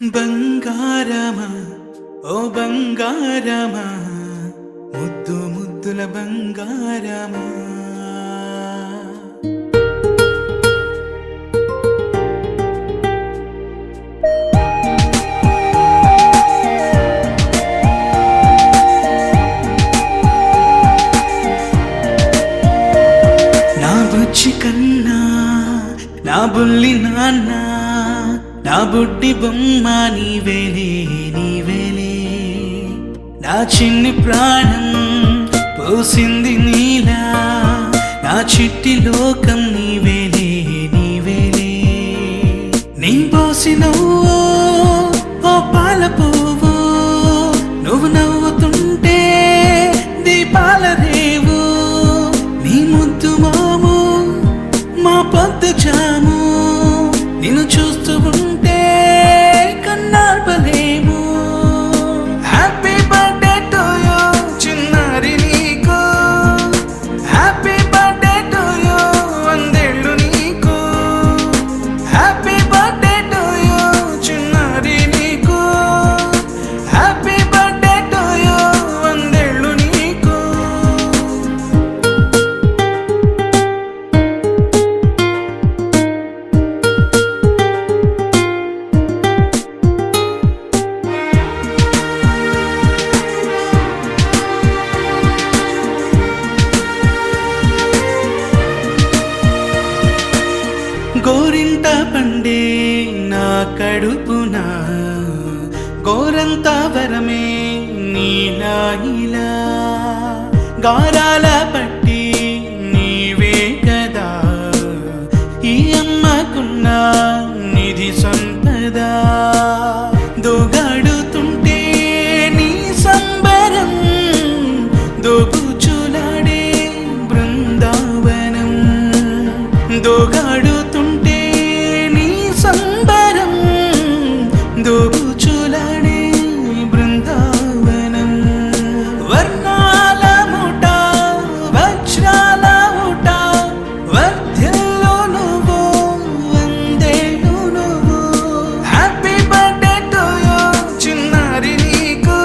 బంగారమా ఓ బంగారమా ముద్దు ముద్దుల బంగారమా నా బుజ్జి కన్నా నా బుల్లి నాన్న నా బుడ్డి బొమ్మ నీవేలే నీవేలే నా చిన్ని ప్రాణం పోసింది నీలా నా చిట్టి లోకం నీవేలే నీవేలే నీ పోసినవో ఓ పాల పువ్వు నువ్వు నవ్వుతుంటే దీపాల రేవు నీ ముద్దు మాము మా పొద్దు జాము నిన్ను చూస్తూ ఉంటే కన్నార్పలేము. హ్యాపీ బర్త్డే టు యూ చిన్నారి నీకు, హ్యాపీ బర్త్డే టు యూ వందేళ్ళు నీకు, హ్యాపీ బర్త్డే టు యూ చిన్నారి నీకు, హ్యాపీ బర్త్డే టు యూ వందేళ్ళు నీకు. గోరింట పండే నా కడుపున గోరంత వరమే నీలా ఇలా గారాల పట్టి నీవే కదా ఈ అమ్మకున్న నిధి సంపద దోగాడుతుంటే నీ సంబరం దోబుచులాడే బృందావనం దోగాడుతుంటే నీ సంబరం దోబుచులాడే బృందావనం వర్ణాల ముఠ వజ్రాల ఊట వర్ధ్యల్లో నువ్వు వందేళ్ళు నువ్వు హ్యాపీ బర్త్డే టు యూ చిన్నారి నీకు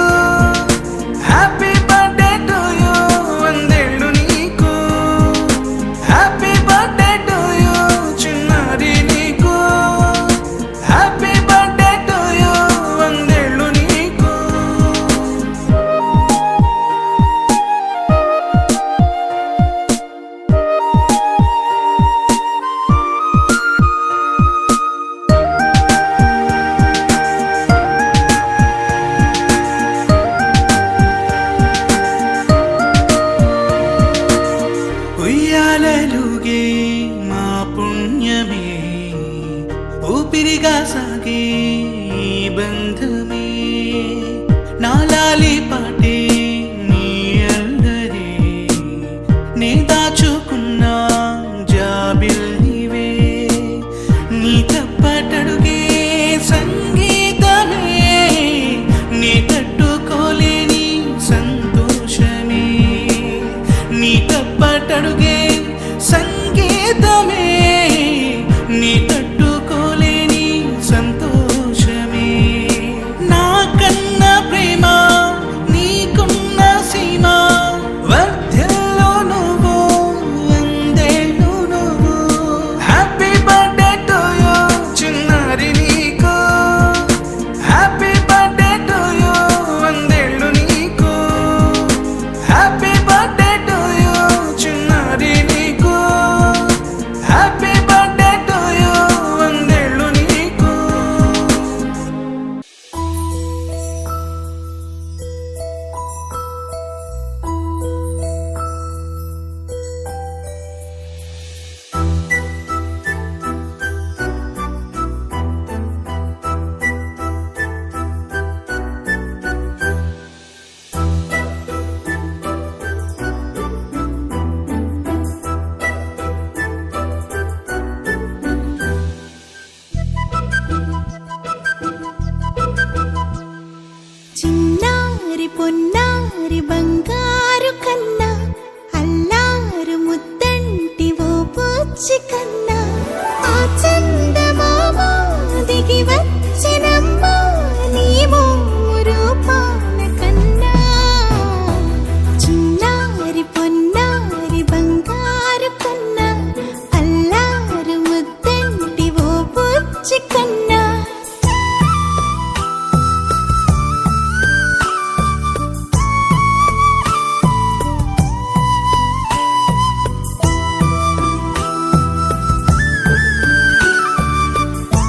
హ్యాపీ బర్త్డే టు యూ వందేళ్ళు నీకు హ్యాపీ బర్త్డే టు యూ చిన్నారి నీకు హ్యాపీ బర్త్డే టు యూ వందేళ్ళు నీకు. ఉయ్యాలలుగే మా పుణ్యమే ఊపిరిగా సాగే ఈ బంధమే నాలాలి